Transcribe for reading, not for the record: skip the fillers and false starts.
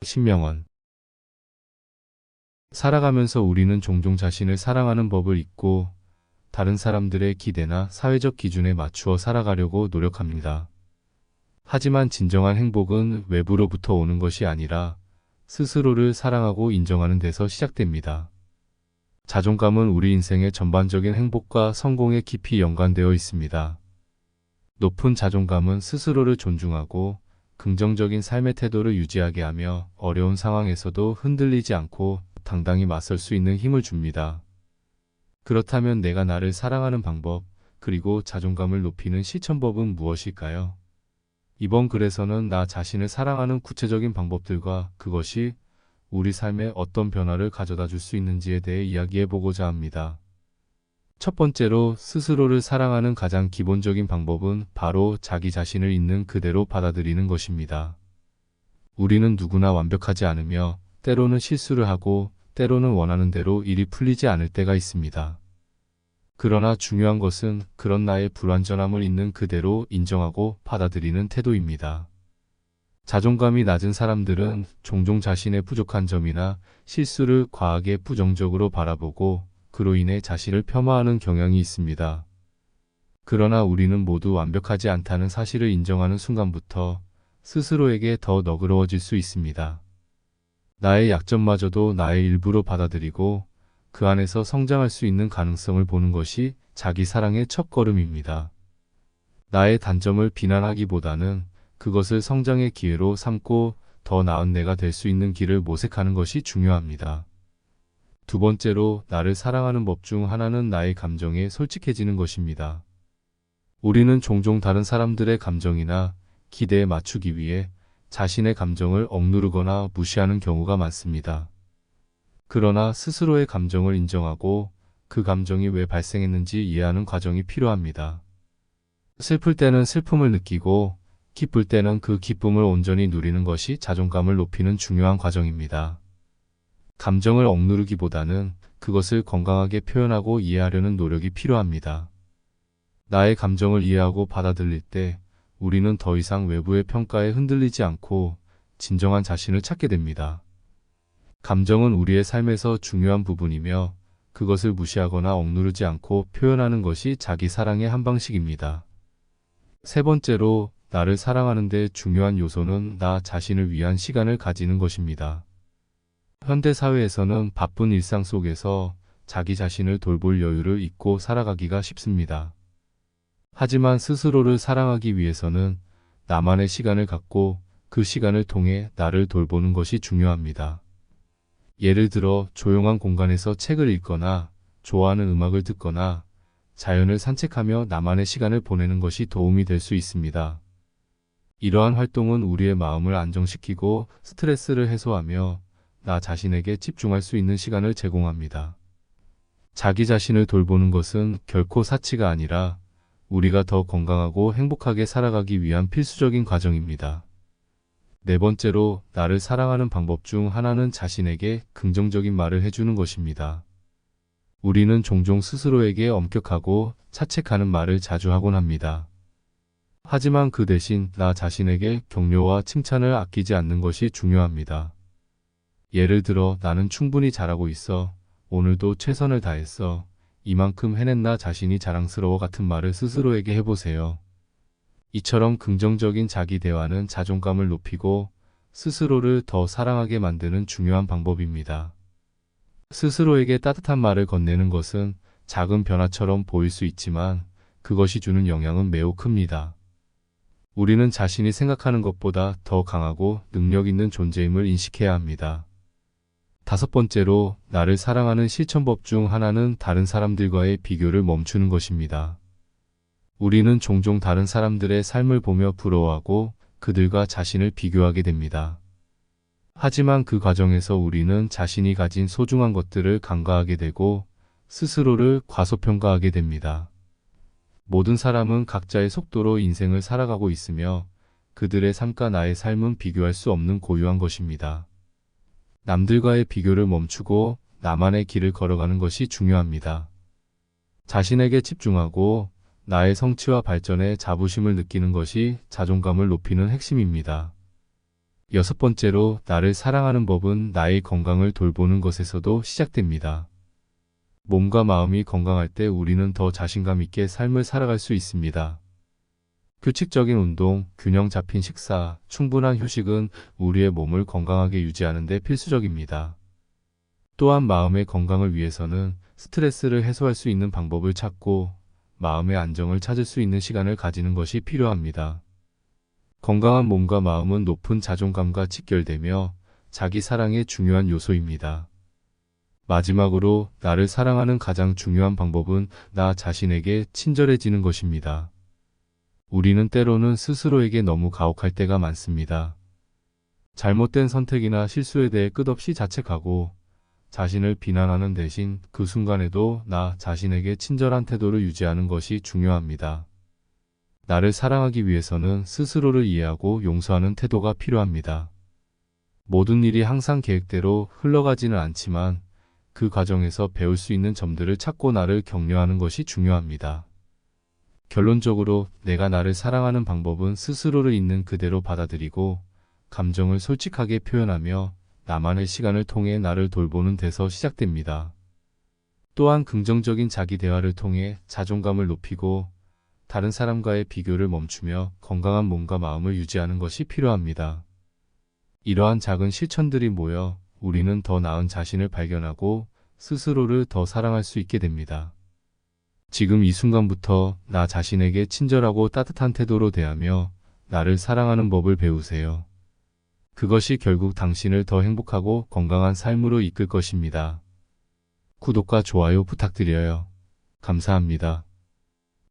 신명원. 살아가면서 우리는 종종 자신을 사랑하는 법을 잊고 다른 사람들의 기대나 사회적 기준에 맞추어 살아가려고 노력합니다. 하지만 진정한 행복은 외부로부터 오는 것이 아니라 스스로를 사랑하고 인정하는 데서 시작됩니다. 자존감은 우리 인생의 전반적인 행복과 성공에 깊이 연관되어 있습니다. 높은 자존감은 스스로를 존중하고 긍정적인 삶의 태도를 유지하게 하며 어려운 상황에서도 흔들리지 않고 당당히 맞설 수 있는 힘을 줍니다. 그렇다면 내가 나를 사랑하는 방법, 그리고 자존감을 높이는 실천법은 무엇일까요? 이번 글에서는 나 자신을 사랑하는 구체적인 방법들과 그것이 우리 삶에 어떤 변화를 가져다 줄 수 있는지에 대해 이야기해 보고자 합니다. 첫 번째로 스스로를 사랑하는 가장 기본적인 방법은 바로 자기 자신을 있는 그대로 받아들이는 것입니다. 우리는 누구나 완벽하지 않으며 때로는 실수를 하고 때로는 원하는 대로 일이 풀리지 않을 때가 있습니다. 그러나 중요한 것은 그런 나의 불완전함을 있는 그대로 인정하고 받아들이는 태도입니다. 자존감이 낮은 사람들은 종종 자신의 부족한 점이나 실수를 과하게 부정적으로 바라보고 그로 인해 자신을 폄하하는 경향이 있습니다. 그러나 우리는 모두 완벽하지 않다는 사실을 인정하는 순간부터 스스로에게 더 너그러워질 수 있습니다. 나의 약점마저도 나의 일부로 받아들이고 그 안에서 성장할 수 있는 가능성을 보는 것이 자기 사랑의 첫걸음입니다. 나의 단점을 비난하기보다는 그것을 성장의 기회로 삼고 더 나은 내가 될 수 있는 길을 모색하는 것이 중요합니다. 두 번째로 나를 사랑하는 법 중 하나는 나의 감정에 솔직해지는 것입니다. 우리는 종종 다른 사람들의 감정이나 기대에 맞추기 위해 자신의 감정을 억누르거나 무시하는 경우가 많습니다. 그러나 스스로의 감정을 인정하고 그 감정이 왜 발생했는지 이해하는 과정이 필요합니다. 슬플 때는 슬픔을 느끼고 기쁠 때는 그 기쁨을 온전히 누리는 것이 자존감을 높이는 중요한 과정입니다. 감정을 억누르기보다는 그것을 건강하게 표현하고 이해하려는 노력이 필요합니다. 나의 감정을 이해하고 받아들일 때 우리는 더 이상 외부의 평가에 흔들리지 않고 진정한 자신을 찾게 됩니다. 감정은 우리의 삶에서 중요한 부분이며 그것을 무시하거나 억누르지 않고 표현하는 것이 자기 사랑의 한 방식입니다. 세 번째로 나를 사랑하는 데 중요한 요소는 나 자신을 위한 시간을 가지는 것입니다. 현대 사회에서는 바쁜 일상 속에서 자기 자신을 돌볼 여유를 잊고 살아가기가 쉽습니다. 하지만 스스로를 사랑하기 위해서는 나만의 시간을 갖고 그 시간을 통해 나를 돌보는 것이 중요합니다. 예를 들어 조용한 공간에서 책을 읽거나 좋아하는 음악을 듣거나 자연을 산책하며 나만의 시간을 보내는 것이 도움이 될 수 있습니다. 이러한 활동은 우리의 마음을 안정시키고 스트레스를 해소하며 나 자신에게 집중할 수 있는 시간을 제공합니다. 자기 자신을 돌보는 것은 결코 사치가 아니라 우리가 더 건강하고 행복하게 살아가기 위한 필수적인 과정입니다. 네 번째로 나를 사랑하는 방법 중 하나는 자신에게 긍정적인 말을 해주는 것입니다. 우리는 종종 스스로에게 엄격하고 자책하는 말을 자주 하곤 합니다. 하지만 그 대신 나 자신에게 격려와 칭찬을 아끼지 않는 것이 중요합니다. 예를 들어 나는 충분히 잘하고 있어, 오늘도 최선을 다했어, 이만큼 해낸 나 자신이 자랑스러워 같은 말을 스스로에게 해보세요. 이처럼 긍정적인 자기 대화는 자존감을 높이고 스스로를 더 사랑하게 만드는 중요한 방법입니다. 스스로에게 따뜻한 말을 건네는 것은 작은 변화처럼 보일 수 있지만 그것이 주는 영향은 매우 큽니다. 우리는 자신이 생각하는 것보다 더 강하고 능력 있는 존재임을 인식해야 합니다. 다섯 번째로 나를 사랑하는 실천법 중 하나는 다른 사람들과의 비교를 멈추는 것입니다. 우리는 종종 다른 사람들의 삶을 보며 부러워하고 그들과 자신을 비교하게 됩니다. 하지만 그 과정에서 우리는 자신이 가진 소중한 것들을 간과하게 되고 스스로를 과소평가하게 됩니다. 모든 사람은 각자의 속도로 인생을 살아가고 있으며 그들의 삶과 나의 삶은 비교할 수 없는 고유한 것입니다. 남들과의 비교를 멈추고 나만의 길을 걸어가는 것이 중요합니다. 자신에게 집중하고 나의 성취와 발전에 자부심을 느끼는 것이 자존감을 높이는 핵심입니다. 6번째로, 나를 사랑하는 법은 나의 건강을 돌보는 것에서도 시작됩니다. 몸과 마음이 건강할 때 우리는 더 자신감 있게 삶을 살아갈 수 있습니다. 규칙적인 운동, 균형 잡힌 식사, 충분한 휴식은 우리의 몸을 건강하게 유지하는 데 필수적입니다. 또한 마음의 건강을 위해서는 스트레스를 해소할 수 있는 방법을 찾고 마음의 안정을 찾을 수 있는 시간을 가지는 것이 필요합니다. 건강한 몸과 마음은 높은 자존감과 직결되며 자기 사랑의 중요한 요소입니다. 마지막으로, 나를 사랑하는 가장 중요한 방법은 나 자신에게 친절해지는 것입니다. 우리는 때로는 스스로에게 너무 가혹할 때가 많습니다. 잘못된 선택이나 실수에 대해 끝없이 자책하고 자신을 비난하는 대신 그 순간에도 나 자신에게 친절한 태도를 유지하는 것이 중요합니다. 나를 사랑하기 위해서는 스스로를 이해하고 용서하는 태도가 필요합니다. 모든 일이 항상 계획대로 흘러가지는 않지만 그 과정에서 배울 수 있는 점들을 찾고 나를 격려하는 것이 중요합니다. 결론적으로, 내가 나를 사랑하는 방법은 스스로를 있는 그대로 받아들이고 감정을 솔직하게 표현하며 나만의 시간을 통해 나를 돌보는 데서 시작됩니다. 또한 긍정적인 자기 대화를 통해 자존감을 높이고 다른 사람과의 비교를 멈추며 건강한 몸과 마음을 유지하는 것이 필요합니다. 이러한 작은 실천들이 모여 우리는 더 나은 자신을 발견하고 스스로를 더 사랑할 수 있게 됩니다. 지금 이 순간부터 나 자신에게 친절하고 따뜻한 태도로 대하며 나를 사랑하는 법을 배우세요. 그것이 결국 당신을 더 행복하고 건강한 삶으로 이끌 것입니다. 구독과 좋아요 부탁드려요. 감사합니다.